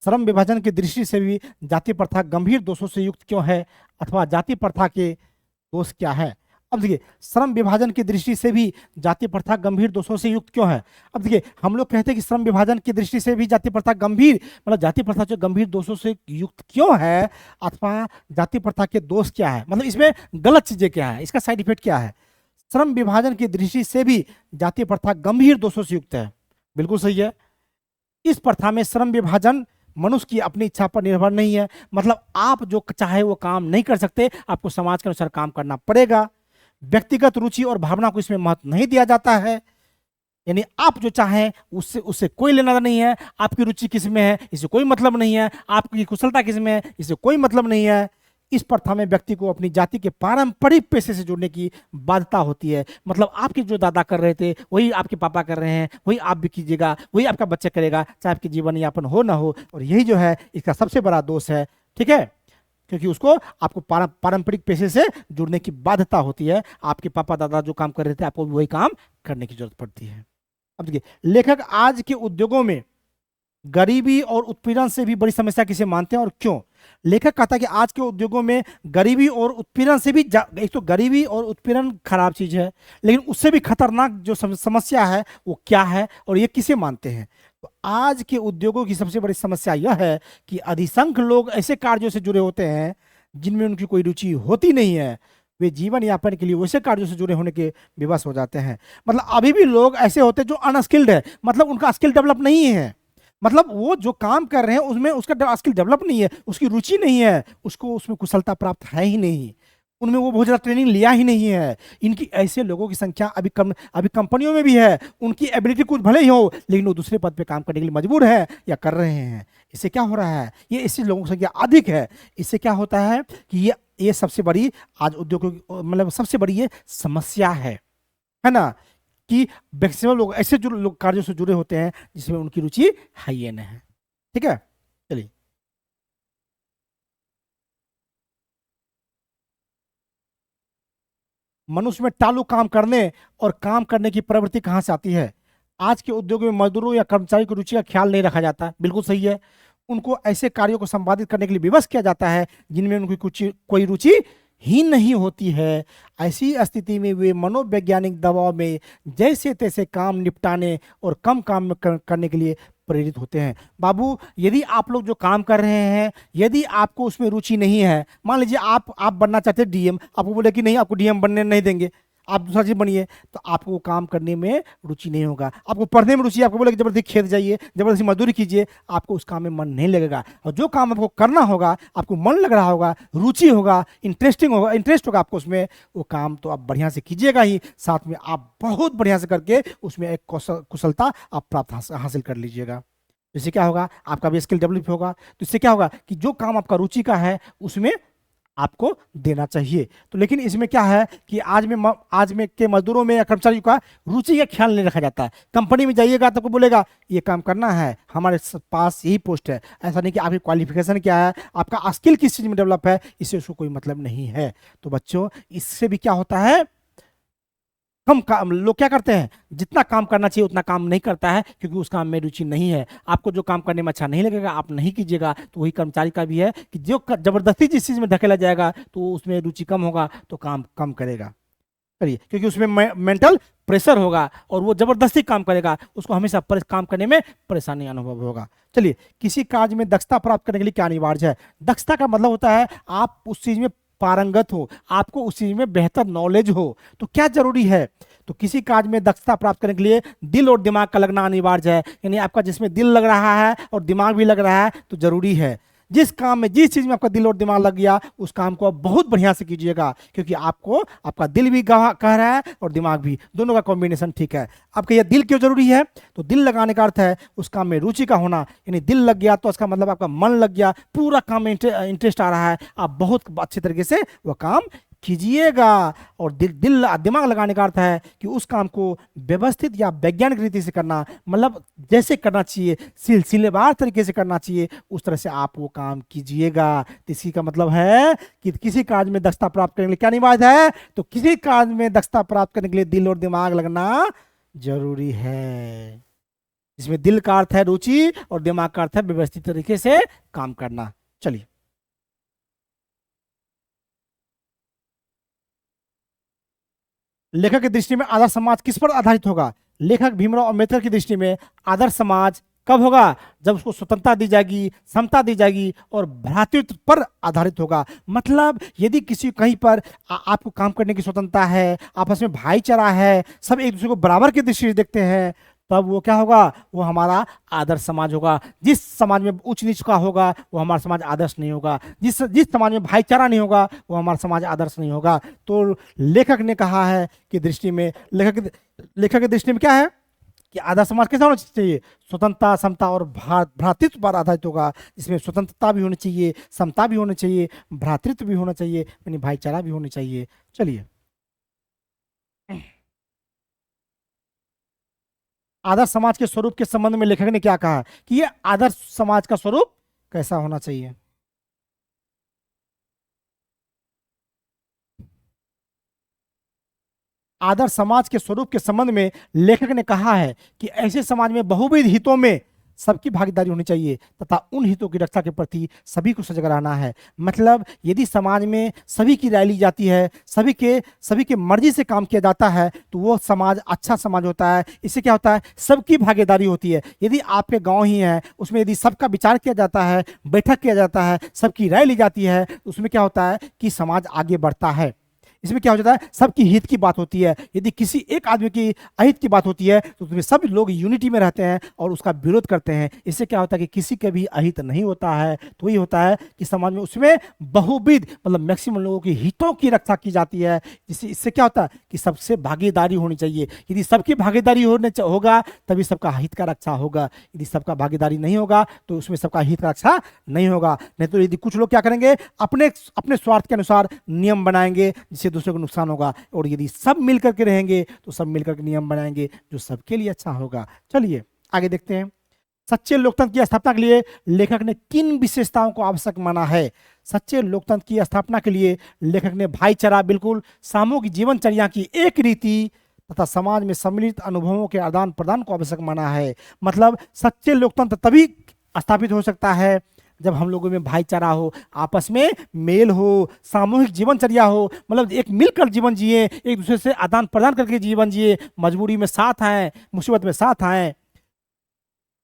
श्रम विभाजन की दृष्टि से भी जाति प्रथा गंभीर दोषों से युक्त क्यों है, अथवा जाति प्रथा के दोष क्या है? अब देखिए, श्रम विभाजन की दृष्टि से भी जाति प्रथा गंभीर दोषों से युक्त क्यों है? अब देखिए, हम लोग कहते हैं कि श्रम विभाजन की दृष्टि से भी जाति प्रथा गंभीर, मतलब जाति प्रथा जो गंभीर दोषों से युक्त क्यों है, अथवा जाति प्रथा के दोष क्या है, मतलब इसमें गलत चीजें क्या है, इसका साइड इफेक्ट क्या है? श्रम विभाजन की दृष्टि से भी जाति प्रथा गंभीर दोषों से युक्त है, बिल्कुल सही है। इस प्रथा में श्रम विभाजन मनुष्य की अपनी इच्छा पर निर्भर नहीं है, मतलब आप जो चाहे वो काम नहीं कर सकते, आपको समाज के अनुसार काम करना पड़ेगा। व्यक्तिगत रुचि और भावना को इसमें महत्व नहीं दिया जाता है, यानी आप जो चाहें उससे उससे कोई लेना नहीं है। आपकी रुचि किस में है इससे कोई मतलब नहीं है, आपकी कुशलता किस में है इससे कोई मतलब नहीं है। इस प्रथा में व्यक्ति को अपनी जाति के पारंपरिक पेशे से जुड़ने की बाध्यता होती है, मतलब आपके जो दादा कर रहे थे वही आपके पापा कर रहे हैं, वही आप भी कीजिएगा, वही आपका बच्चा करेगा, चाहे आपके जीवन यापन हो ना हो। और यही जो है इसका सबसे बड़ा दोष है, ठीक है, क्योंकि उसको आपको पारंपरिक पेशे से जुड़ने की बाध्यता होती है। आपके पापा दादा जो काम कर रहे थे आपको भी वही काम करने की जरूरत पड़ती है। अब देखिए, लेखक आज के उद्योगों में गरीबी और उत्पीड़न से भी बड़ी समस्या किसे मानते हैं और क्यों? लेखक कहता है कि आज के उद्योगों में गरीबी और उत्पीड़न से भी एक तो गरीबी और उत्पीड़न खराब चीज है, लेकिन उससे भी खतरनाक जो समस्या है वो क्या है और ये किसे मानते हैं? तो आज के उद्योगों की सबसे बड़ी समस्या यह है कि अधिसंख्य लोग ऐसे कार्यों से जुड़े होते हैं जिनमें उनकी कोई रुचि होती नहीं है। वे जीवन यापन के लिए वैसे कार्यों से जुड़े होने के विवश हो जाते हैं। मतलब अभी भी लोग ऐसे होते हैं जो अनस्किल्ड है, मतलब उनका स्किल डेवलप नहीं है, मतलब वो जो काम कर रहे हैं उसमें उसका स्किल डेवलप नहीं है, उसकी रुचि नहीं है, उसको उसमें कुशलता प्राप्त है ही नहीं, उनमें वो बहुत ज़्यादा ट्रेनिंग लिया ही नहीं है। इनकी ऐसे लोगों की संख्या अभी कंपनियों में भी है। उनकी एबिलिटी कुछ भले ही हो लेकिन वो दूसरे पद पे काम करने के लिए मजबूर है या कर रहे हैं। इससे क्या हो रहा है, ये ऐसे लोगों की संख्या अधिक है। इससे क्या होता है कि ये सबसे बड़ी आज उद्योगों की मतलब सबसे बड़ी ये समस्या है ना, कि मैक्सिमम लोग ऐसे लोग कार्यों से जुड़े होते हैं जिसमें उनकी रुचि है ये नहीं है। ठीक है, चलिए, मनुष्य में टालू काम करने और काम करने की प्रवृत्ति कहाँ से आती है? आज के उद्योग में मजदूरों या कर्मचारी की रुचि का ख्याल नहीं रखा जाता, बिल्कुल सही है। उनको ऐसे कार्यों को संपादित करने के लिए विवश किया जाता है जिनमें उनकी कुछ कोई रुचि ही नहीं होती है, ऐसी स्थिति में वे मनोवैज्ञानिक दबाव में जैसे तैसे काम निपटाने और कम काम करने के लिए प्रेरित होते हैं। बाबू, यदि आप लोग जो काम कर रहे हैं, यदि आपको उसमें रुचि नहीं है, मान लीजिए आप बनना चाहते हैं डीएम, आपको बोले कि नहीं, आपको डीएम बनने नहीं देंगे, आप दूसरा चीज बनिए, तो आपको काम करने में रुचि नहीं होगा। आपको पढ़ने में रुचि है, आपको बोले कि जबरदस्ती खेत जाइए, जबरदस्ती मजदूरी कीजिए, आपको उस काम में मन नहीं लगेगा। और जो काम आपको करना होगा, आपको मन लग रहा होगा, रुचि होगा, इंटरेस्टिंग होगा, इंटरेस्ट होगा आपको उसमें, वो काम तो आप बढ़िया से कीजिएगा ही, साथ में आप बहुत बढ़िया से करके उसमें एक कुशलता आप प्राप्त हासिल कर लीजिएगा। इससे क्या होगा, आपका भी स्किल डेवलप होगा। तो इससे क्या होगा कि जो काम आपका रुचि का है उसमें आपको देना चाहिए। तो लेकिन इसमें क्या है कि आज में के मजदूरों में या कर्मचारियों का रुचि का ख्याल नहीं रखा जाता है। कंपनी में जाइएगा तो बोलेगा ये काम करना है, हमारे पास यही पोस्ट है। ऐसा नहीं कि आपकी क्वालिफिकेशन क्या है, आपका स्किल किस चीज में डेवलप है, इससे उसको कोई मतलब नहीं है। तो बच्चों, इससे भी क्या होता है, लोग क्या करते हैं, जितना काम करना चाहिए उतना काम नहीं करता है, क्योंकि उस काम में रुचि नहीं है। आपको जो काम करने में अच्छा नहीं लगेगा, आप नहीं कीजिएगा। तो वही कर्मचारी का भी है कि जो जबरदस्ती जिस चीज में धकेला जाएगा तो उसमें रुचि कम होगा, तो काम कम करेगा। करिए, क्योंकि उसमें मेंटल प्रेशर होगा और वो जबरदस्ती काम करेगा, उसको हमेशा काम करने में परेशानी अनुभव होगा। चलिए, किसी कार्य में दक्षता प्राप्त करने के लिए क्या अनिवार्य है? दक्षता का मतलब होता है आप उस चीज में पारंगत हो, आपको उस चीज में बेहतर नॉलेज हो। तो क्या जरूरी है? तो किसी कार्य में दक्षता प्राप्त करने के लिए दिल और दिमाग का लगना अनिवार्य है। यानी आपका जिसमें दिल लग रहा है और दिमाग भी लग रहा है तो जरूरी है। जिस काम में, जिस चीज में आपका दिल और दिमाग लग गया, उस काम को आप बहुत बढ़िया से कीजिएगा, क्योंकि आपको आपका दिल भी कह रहा है और दिमाग भी, दोनों का कॉम्बिनेशन ठीक है। आपका यह दिल क्यों जरूरी है? तो दिल लगाने का अर्थ है उस काम में रुचि का होना। यानी दिल लग गया तो उसका मतलब आपका मन लग गया, पूरा काम में इंटरेस्ट आ रहा है, आप बहुत अच्छे तरीके से वह काम कीजिएगा। और दिमाग लगाने का अर्थ है कि उस काम को व्यवस्थित या वैज्ञानिक रीति से करना, मतलब जैसे करना चाहिए, सिलसिलेवार तरीके से करना चाहिए, उस तरह से आप वो काम कीजिएगा। तो इसी का मतलब है कि किसी कार्य में दक्षता प्राप्त करने के लिए क्या अनिवार्य है? तो किसी कार्य में दक्षता प्राप्त करने के लिए दिल और दिमाग लगना जरूरी है। जिसमें दिल का अर्थ है रुचि और दिमाग का अर्थ है व्यवस्थित तरीके से काम करना। चलिए, लेखक की दृष्टि में आदर्श समाज किस पर आधारित होगा? लेखक भीमराव अंबेडकर की दृष्टि में आदर्श समाज कब होगा? जब उसको स्वतंत्रता दी जाएगी, समता दी जाएगी और भ्रातृत्व पर आधारित होगा। मतलब यदि किसी कहीं पर आपको काम करने की स्वतंत्रता है, आपस में भाईचारा है, सब एक दूसरे को बराबर की दृष्टि से देखते हैं, तब वो क्या होगा? वो हमारा आदर्श समाज होगा। जिस समाज में उच्च नीच का होगा वो हमारा समाज आदर्श नहीं होगा। जिस समाज में भाईचारा नहीं होगा वो हमारा समाज आदर्श नहीं होगा। तो लेखक ने कहा है कि दृष्टि में, लेखक की दृष्टि में क्या है कि आदर्श समाज कैसा होना चाहिए? स्वतंत्रता, समता और भ्रातृत्व पर आधारित होगा, जिसमें स्वतंत्रता भी होनी चाहिए, समता भी होनी चाहिए, भ्रातृत्व भी होना चाहिए, यानी भाईचारा भी होना चाहिए। चलिए, आदर्श समाज के स्वरूप के संबंध में लेखक ने क्या कहा कि यह आदर्श समाज का स्वरूप कैसा होना चाहिए? आदर्श समाज के स्वरूप के संबंध में लेखक ने कहा है कि ऐसे समाज में बहुविध हितों में सबकी भागीदारी होनी चाहिए तथा उन हितों की रक्षा के प्रति सभी को सजग रहना है। मतलब यदि समाज में सभी की राय ली जाती है, सभी के मर्जी से काम किया जाता है, तो वो समाज अच्छा समाज होता है। इससे क्या होता है? सबकी भागीदारी होती है। यदि आपके गांव ही है, उसमें यदि सबका विचार किया जाता है, बैठक किया जाता है, सबकी राय ली जाती है, तो उसमें क्या होता है कि समाज आगे बढ़ता है। इसमें क्या हो जाता है? सबकी हित की बात होती है। यदि किसी एक आदमी की अहित की बात होती है तो उसमें सब लोग यूनिटी में रहते हैं और उसका विरोध करते हैं। इससे क्या होता है कि किसी के भी अहित नहीं होता है। तो वही होता है कि समाज में उसमें बहुविध, मतलब मैक्सिमम लोगों की हितों की रक्षा की जाती है। इससे क्या होता है कि सबसे भागीदारी होनी चाहिए। यदि सबकी भागीदारी होगा तभी सबका हित का रक्षा होगा। यदि सबका भागीदारी नहीं होगा तो उसमें सबका हित का रक्षा नहीं होगा। नहीं तो यदि कुछ लोग क्या करेंगे, अपने स्वार्थ के अनुसार नियम बनाएंगे जिससे दूसरे को नुकसान होगा। और यदि सब मिलकर के रहेंगे तो सब मिलकर के नियम बनाएंगे जो सबके लिए अच्छा होगा। चलिए आगे देखते हैं। सच्चे लोकतंत्र की स्थापना के लिए लेखक ने किन विशेषताओं को आवश्यक माना है? सच्चे लोकतंत्र की स्थापना के लिए लेखक ने भाईचारा, बिल्कुल सामूहिक जीवनचर्या की एक रीति तथा समाज में सम्मिलित अनुभवों के आदान प्रदान को आवश्यक माना है। मतलब सच्चे लोकतंत्र तभी स्थापित हो सकता है जब हम लोगों में भाईचारा हो, आपस में मेल हो, सामूहिक जीवनचर्या हो, मतलब एक मिलकर जीवन जिए, एक दूसरे से आदान प्रदान करके जीवन जिए, मजबूरी में साथ आए, मुसीबत में साथ आए,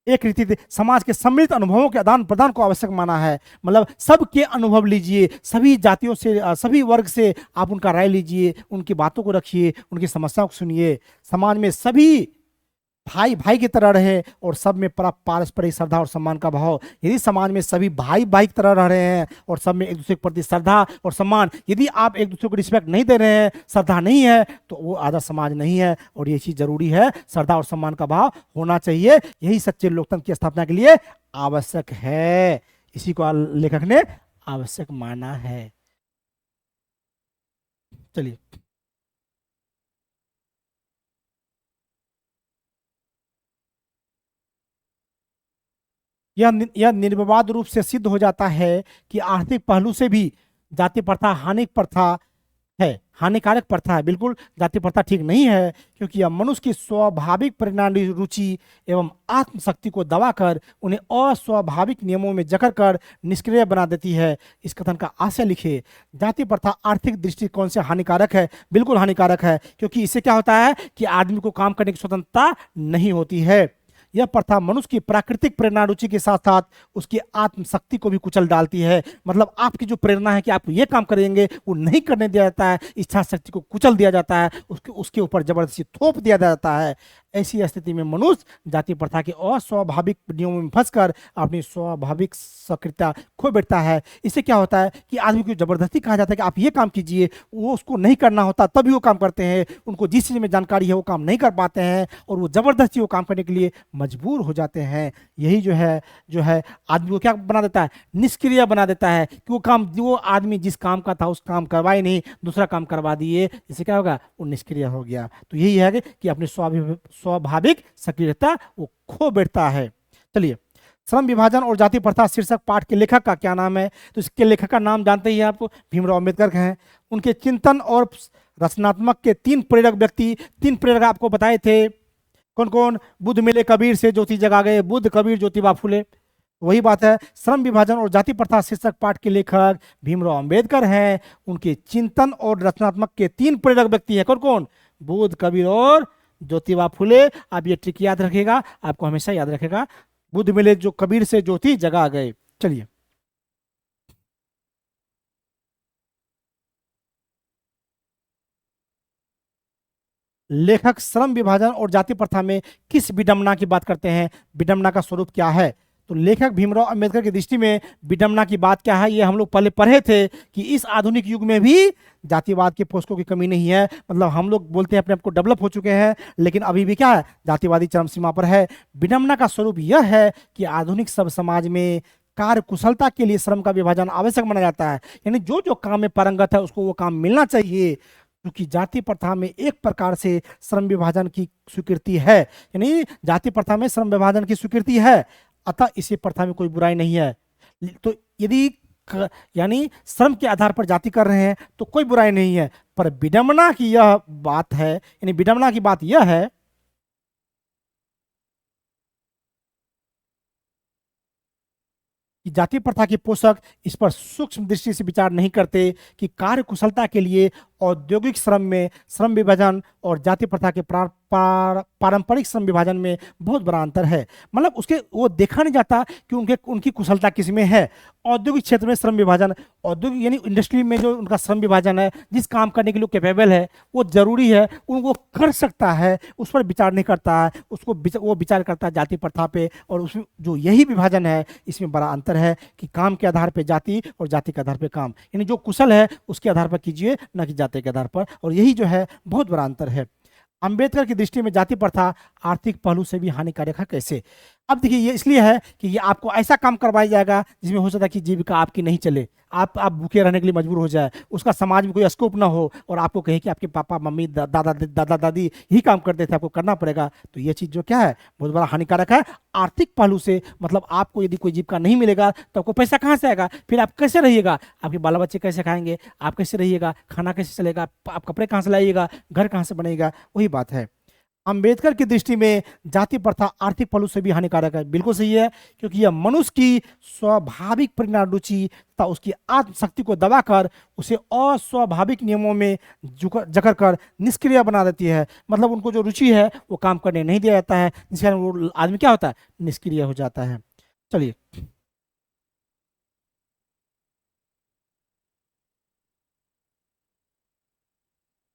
एक रीति समाज के सम्मिलित अनुभवों के आदान प्रदान को आवश्यक माना है। मतलब सबके अनुभव लीजिए, सभी जातियों से, सभी वर्ग से आप उनका राय लीजिए, उनकी बातों को रखिए, उनकी समस्याओं को सुनिए। समाज में सभी भाई भाई की तरह रहे और सब में पारस्परिक श्रद्धा और सम्मान का भाव। यदि समाज में सभी भाई भाई की तरह रह रहे हैं और सब में एक दूसरे के प्रति श्रद्धा और सम्मान, यदि आप एक दूसरे को रिस्पेक्ट नहीं दे रहे हैं, श्रद्धा नहीं है, तो वो आदर्श समाज नहीं है। और ये चीज जरूरी है, श्रद्धा और सम्मान का भाव होना चाहिए। यही सच्चे लोकतंत्र की स्थापना के लिए आवश्यक है। इसी को लेखक ने आवश्यक माना है। चलिए, यह निर्विवाद रूप से सिद्ध हो जाता है कि आर्थिक पहलू से भी जाति प्रथा हानिक प्रथा है, हानिकारक प्रथा है। बिल्कुल जाति प्रथा ठीक नहीं है, क्योंकि यह मनुष्य की स्वाभाविक परिणामी रुचि एवं आत्मशक्ति को दबाकर उन्हें अस्वाभाविक नियमों में जकड़ कर निष्क्रिय बना देती है। इस कथन का आशय लिखिए। जाति प्रथा आर्थिक दृष्टिकोण से हानिकारक है, बिल्कुल हानिकारक है, क्योंकि इससे क्या होता है कि आदमी को काम करने की स्वतंत्रता नहीं होती है। यह प्रथा मनुष्य की प्राकृतिक प्रेरणा रुचि के साथ साथ उसकी आत्मशक्ति को भी कुचल डालती है। मतलब आपकी जो प्रेरणा है कि आप ये काम करेंगे, वो नहीं करने दिया जाता है, इच्छा शक्ति को कुचल दिया जाता है, उसके ऊपर जबरदस्ती थोप दिया जाता है। ऐसी स्थिति में मनुष्य जाति प्रथा के अस्वाभाविक नियमों में फंसकर अपनी स्वाभाविक सक्रियता खो बैठता है। इससे क्या होता है कि आदमी को जबरदस्ती कहा जाता है कि आप ये काम कीजिए, वो उसको नहीं करना होता तभी वो काम करते हैं। उनको जिस चीज़ में जानकारी है वो काम नहीं कर पाते हैं और वो जबरदस्ती वो काम करने के लिए मजबूर हो जाते हैं। यही जो है आदमी को क्या बना देता है, निष्क्रिय बना देता है कि वो आदमी जिस काम का था उस काम करवाए नहीं, दूसरा काम करवा दिए। इससे क्या होगा, वो निष्क्रिय हो गया। तो यही है कि अपनी स्वाभाविक सक्रियता वो खो बैठता है। चलिए, श्रम विभाजन और जाति प्रथा शीर्षक पाठ के लेखक का क्या नाम है? तो इसके लेखक का नाम जानते ही आप, भीमराव अम्बेडकर हैं। उनके चिंतन और रचनात्मक के तीन प्रेरक आपको बताए थे। कौन कौन? बुद्ध मिले कबीर से ज्योति जगा गए, बुद्ध कबीर ज्योतिबा फूले। वही बात है, श्रम विभाजन और जाति प्रथा शीर्षक पाठ के लेखक भीमराव अम्बेडकर हैं। उनके चिंतन और रचनात्मक के तीन प्रेरक व्यक्ति हैं। कौन कौन? बुद्ध, कबीर और ज्योतिबा फूले। आप ये ट्रिक याद रखेगा, आपको हमेशा याद रखेगा। बुद्ध मिले जो कबीर से ज्योति जगा गए। चलिए, लेखक श्रम विभाजन और जाति प्रथा में किस विडंबना की बात करते हैं? विडंबना का स्वरूप क्या है? तो लेखक भीमराव अंबेडकर की दृष्टि में विडंबना की बात क्या है, ये हम लोग पहले पढ़े थे कि इस आधुनिक युग में भी जातिवाद के पोषकों की कमी नहीं है। मतलब हम लोग बोलते हैं अपने आप को डेवलप हो चुके हैं, लेकिन अभी भी क्या है, जातिवादी चरम सीमा पर है। विडंबना का स्वरूप यह है कि आधुनिक सब समाज में कार्य कुशलता के लिए श्रम का विभाजन आवश्यक माना जाता है। यानी जो जो काम में पारंगत है उसको वो काम मिलना चाहिए, क्योंकि जाति प्रथा में एक प्रकार से श्रम विभाजन की स्वीकृति है। यानी जाति प्रथा में श्रम विभाजन की स्वीकृति है, अतः इसी प्रथा में कोई बुराई नहीं है। तो यदि यानी श्रम के आधार पर जाति कर रहे हैं तो कोई बुराई नहीं है। पर विडंबना की यह बात है, यानी विडंबना की बात यह है कि जाति प्रथा के पोषक इस पर सूक्ष्म दृष्टि से विचार नहीं करते कि कार्य कुशलता के लिए औद्योगिक श्रम में श्रम विभाजन और जाति प्रथा के पारंपरिक श्रम विभाजन में बहुत बड़ा अंतर है। मतलब उसके वो देखा नहीं जाता कि उनकी कुशलता किस में है। औद्योगिक क्षेत्र में श्रम विभाजन, औद्योगिक यानी इंडस्ट्री में जो उनका श्रम विभाजन है, जिस काम करने के लिए कैपेबल है, वो जरूरी है, उनको कर सकता है, उस पर विचार नहीं करता है, वो विचार करता है जाति प्रथा पे। और उसमें जो यही विभाजन है, इसमें बड़ा अंतर है कि काम के आधार पर जाति और जाति के आधार पर काम। यानी जो कुशल है उसके आधार पर कीजिए, न कि जाति के आधार पर। और यही जो है बहुत बड़ा अंतर है। अंबेडकर की दृष्टि में जाति प्रथा आर्थिक पहलू से भी हानिकारक है। कैसे? अब देखिए, ये इसलिए है कि ये आपको ऐसा काम करवाया जाएगा जिसमें हो सकता है कि जीविका आपकी नहीं चले, आप भूखे रहने के लिए मजबूर हो जाए, उसका समाज में कोई स्कोप ना हो और आपको कहे कि आपके पापा मम्मी दादा दादी यही काम करते थे, आपको करना पड़ेगा। तो ये चीज़ जो क्या है, बहुत बड़ा हानिकारक है आर्थिक पहलू से। मतलब आपको यदि कोई जीविका नहीं मिलेगा तो आपको पैसा कहाँ से आएगा? फिर आप कैसे रहिएगा? आपके बाल बच्चे कैसे खाएंगे? आप कैसे रहिएगा? खाना कैसे चलेगा? आप कपड़े कहाँ से लाइएगा? घर कहाँ से बनेगा? वही बात है। अंबेडकर की दृष्टि में जाति प्रथा आर्थिक पहलू से भी हानिकारक है। बिल्कुल सही है, क्योंकि यह मनुष्य की स्वाभाविक परिणाम रुचि तथा उसकी आत्मशक्ति को दबाकर उसे अस्वाभाविक नियमों में जकड़ कर निष्क्रिय बना देती है। मतलब उनको जो रुचि है वो काम करने नहीं दिया जाता है, जिसके कारण वो आदमी क्या होता है, निष्क्रिय हो जाता है। चलिए,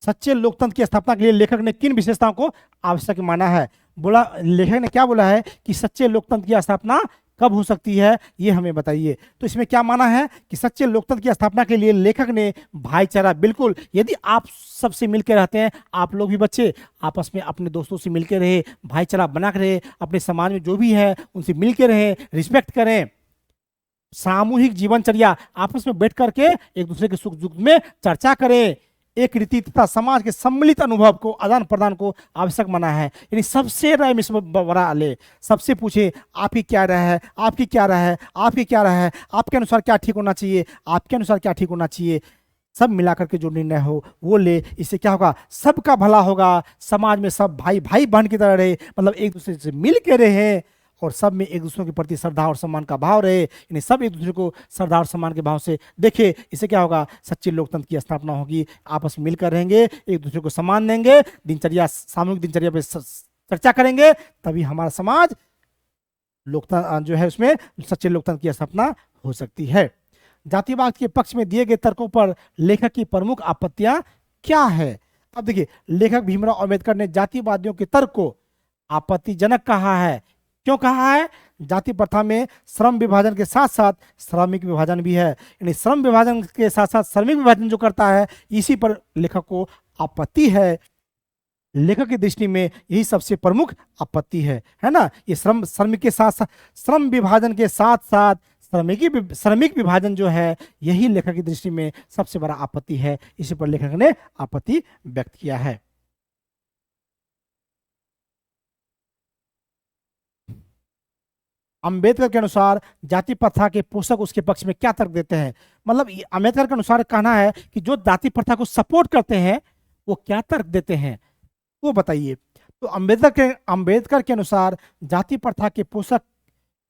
सच्चे लोकतंत्र की स्थापना के लिए लेखक ने किन विशेषताओं को आवश्यक माना है? बोला, लेखक ने क्या बोला है कि सच्चे लोकतंत्र की स्थापना कब हो सकती है, ये हमें बताइए। तो इसमें क्या माना है कि सच्चे लोकतंत्र की स्थापना के लिए लेखक ने भाईचारा, बिल्कुल, यदि आप सबसे मिलकर रहते हैं, आप लोग भी बच्चे आपस में अपने दोस्तों से मिलकर रहे, भाईचारा बना कर रहे, अपने समाज में जो भी है उनसे मिलकर रहे, रिस्पेक्ट करें, सामूहिक जीवनचर्या, आपस में बैठ करके एक दूसरे के सुख दुख में चर्चा करें, एक रीति तथा समाज के सम्मिलित अनुभव को आदान प्रदान को आवश्यक माना है। यानी सबसे राय मशवरा ले, सबसे पूछे आपकी क्या राय है, आपकी क्या राय है, आपकी क्या राय है, आपके अनुसार क्या ठीक होना चाहिए, आपके अनुसार क्या ठीक होना चाहिए, सब मिलाकर के जो निर्णय हो वो ले। इससे क्या होगा, सबका भला होगा, समाज में सब भाई भाई बहन की तरह रहे, मतलब एक दूसरे से मिल के रहे और सब में एक दूसरे के प्रति श्रद्धा और सम्मान का भाव रहे, यानी सब एक दूसरे को श्रद्धा और सम्मान के भाव से देखे। इससे क्या होगा, सच्चे लोकतंत्र की स्थापना होगी, आपस में मिलकर रहेंगे, एक दूसरे को सम्मान देंगे, दिनचर्या, सामूहिक दिनचर्या पे चर्चा करेंगे, तभी हमारा समाज लोकतंत्र जो है उसमें सच्चे लोकतंत्र की स्थापना हो सकती है। जातिवाद के पक्ष में दिए गए तर्कों पर लेखक की प्रमुख आपत्तियां क्या है? अब देखिए, लेखक भीमराव अंबेडकर ने जातिवादियों के तर्क को आपत्तिजनक कहा है। क्यों कहा है? जाति प्रथा में श्रम विभाजन के साथ साथ श्रमिक विभाजन भी है, यानी श्रम विभाजन के साथ साथ श्रमिक विभाजन जो करता है, इसी पर लेखक को आपत्ति है। लेखक की दृष्टि में यही सबसे प्रमुख आपत्ति है ना। ये श्रमिक के साथ साथ श्रम विभाजन के साथ साथ श्रमिक विभाजन जो है, यही लेखक की दृष्टि में सबसे बड़ा आपत्ति है। इसी पर लेखक ने आपत्ति व्यक्त किया है। अंबेडकर के अनुसार जाति प्रथा के पोषक उसके पक्ष में क्या तर्क देते हैं? मतलब अंबेडकर के अनुसार कहना है कि जो जाति प्रथा को सपोर्ट करते हैं वो क्या तर्क देते हैं, वो बताइए। तो अंबेडकर के अनुसार जाति प्रथा के पोषक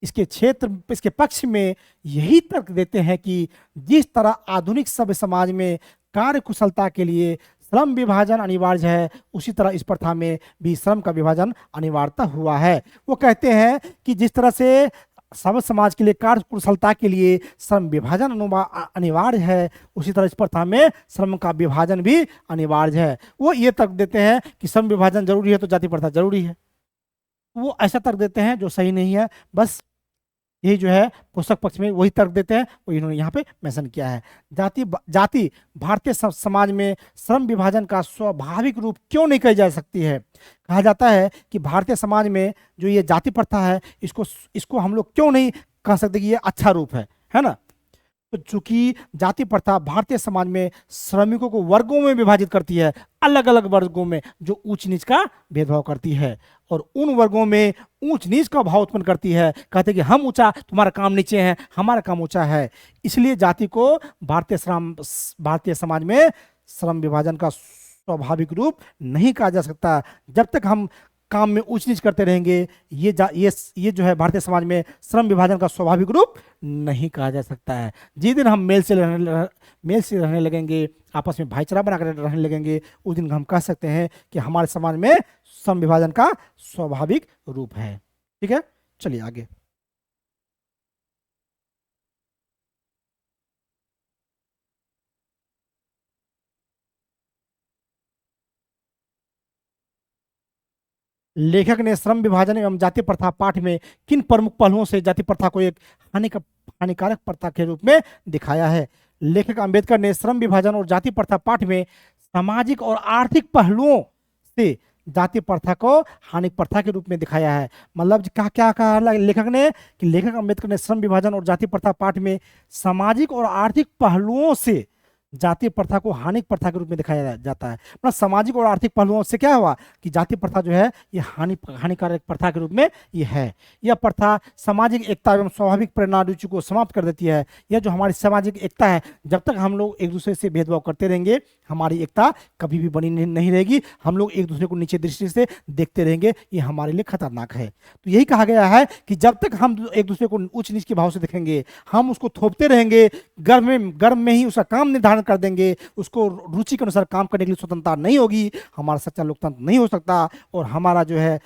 इसके क्षेत्र, इसके पक्ष में यही तर्क देते हैं कि जिस तरह आधुनिक सभ्य समाज में कार्य कुशलता के लिए श्रम विभाजन अनिवार्य है, उसी तरह इस प्रथा में भी श्रम का विभाजन अनिवार्यता हुआ है। वो कहते हैं कि जिस तरह से सभ्य समाज के लिए कार्य कुशलता के लिए श्रम विभाजन अनिवार्य है, उसी तरह इस प्रथा में श्रम का विभाजन भी अनिवार्य है। वो ये तर्क देते हैं कि श्रम विभाजन जरूरी है तो जाति प्रथा जरूरी है। वो ऐसा तर्क देते हैं जो सही नहीं है, बस यही जो है पोषक पक्ष में वही तर्क देते हैं, वो इन्होंने यहाँ पे मेंशन किया है। जाति भारतीय समाज में श्रम विभाजन का स्वाभाविक रूप क्यों नहीं कही जा सकती है? कहा जाता है कि भारतीय समाज में जो ये जाति प्रथा है, इसको हम लोग क्यों नहीं कह सकते कि ये अच्छा रूप है ना। तो चूंकि जाति प्रथा भारतीय समाज में श्रमिकों को वर्गों में विभाजित करती है, अलग अलग वर्गों में, जो ऊंच नीच का भेदभाव करती है और उन वर्गों में ऊंच नीच का भाव उत्पन्न करती है। कहते हैं कि हम ऊंचा, तुम्हारा काम नीचे है, हमारा काम ऊंचा है। इसलिए जाति को भारतीय समाज में श्रम विभाजन का स्वाभाविक रूप नहीं कहा जा सकता। जब तक हम काम में ऊंच नीच करते रहेंगे, ये जो है भारतीय समाज में श्रम विभाजन का स्वाभाविक रूप नहीं कहा जा सकता है। जिस दिन हम मेल से रहने लगेंगे, आपस में भाईचारा बनाकर रहने लगेंगे, उस दिन हम कह सकते हैं कि हमारे समाज में श्रम विभाजन का स्वाभाविक रूप है। ठीक है, चलिए आगे। लेखक ने श्रम विभाजन एवं जाति प्रथा पाठ में किन प्रमुख पहलुओं से जाति प्रथा को एक हानिकारक प्रथा के रूप में दिखाया है? लेखक अंबेडकर ने श्रम विभाजन और जाति प्रथा पाठ में सामाजिक और आर्थिक पहलुओं से जाति प्रथा को हानिक प्रथा के रूप में दिखाया है। मतलब क्या क्या कहा लेखक ने कि लेखक अंबेडकर ने श्रम विभाजन और जाति प्रथा पाठ में सामाजिक और आर्थिक पहलुओं से जातीय प्रथा को हानिक प्रथा के रूप में दिखाया जाता है। मतलब सामाजिक और आर्थिक पहलुओं से क्या हुआ कि जातीय प्रथा जो है ये हानिकारक प्रथा के रूप में ये है। यह प्रथा सामाजिक एकता एवं स्वाभाविक प्रेरणा रुचि को समाप्त कर देती है। यह जो हमारी सामाजिक एकता है, जब तक हम लोग एक दूसरे से भेदभाव करते रहेंगे हमारी एकता कभी भी बनी नहीं रहेगी। हम लोग एक दूसरे को नीचे दृष्टि से देखते रहेंगे, ये हमारे लिए खतरनाक है। तो यही कहा गया है कि जब तक हम एक दूसरे को उच्च नीच के भाव से देखेंगे, हम उसको थोपते रहेंगे, गर्भ में ही उसका काम निर्धारण कर देंगे, उसको रुचि के अनुसार काम करने के लिए स्वतंत्रता नहीं होगी, हमारा सच्चा लोकतंत्र नहीं हो सकता। और हमारा जो है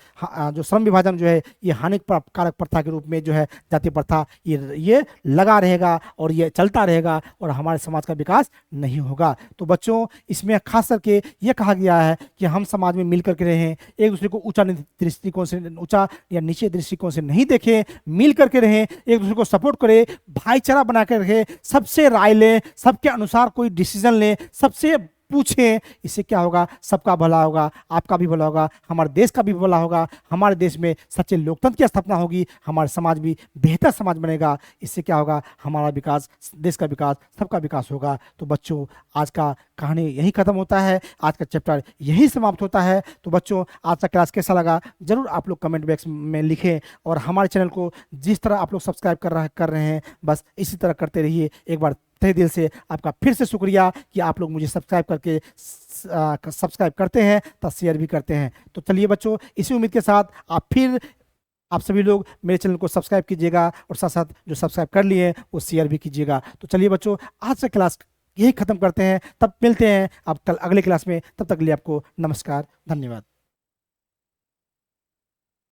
जो श्रम विभाजन जो है ये हानिकारक प्रथा के रूप में जो है जातीय प्रथा ये लगा रहेगा और ये चलता रहेगा और हमारे समाज का विकास नहीं होगा। तो बच्चों इसमें खास करके ये कहा गया है कि हम समाज में मिल करके रहें, एक दूसरे को ऊंचा दृष्टिकोण से, ऊंचा या नीचे दृष्टिकोण से नहीं देखें, मिल करके रहें, एक दूसरे को सपोर्ट करें, भाईचारा बना कर रखें, सबसे राय लें, सबके अनुसार कोई डिसीजन लें, सबसे पूछें। इससे क्या होगा, सबका भला होगा, आपका भी भला होगा, हमारे देश का भी भला होगा, हमारे देश में सच्चे लोकतंत्र की स्थापना होगी, हमारा समाज भी बेहतर समाज बनेगा। इससे क्या होगा, हमारा विकास, देश का विकास, सबका विकास होगा। तो बच्चों आज का कहानी यही खत्म होता है, आज का चैप्टर यही समाप्त होता है। तो बच्चों आज का क्लास कैसा लगा जरूर आप लोग कमेंट बॉक्स में लिखें और हमारे चैनल को जिस तरह आप लोग सब्सक्राइब कर रहे हैं बस इसी तरह करते रहिए। एक बार तहे दिल से आपका फिर से शुक्रिया कि आप लोग मुझे सब्सक्राइब करके सब्सक्राइब करते हैं तो शेयर भी करते हैं। तो चलिए बच्चों, इसी उम्मीद के साथ आप सभी लोग मेरे चैनल को सब्सक्राइब कीजिएगा और साथ साथ जो सब्सक्राइब कर लिए वो शेयर भी कीजिएगा। तो चलिए बच्चों, आज से क्लास यही खत्म करते हैं, तब मिलते हैं आप कल अगले क्लास में। तब तक के लिए आपको नमस्कार, धन्यवाद।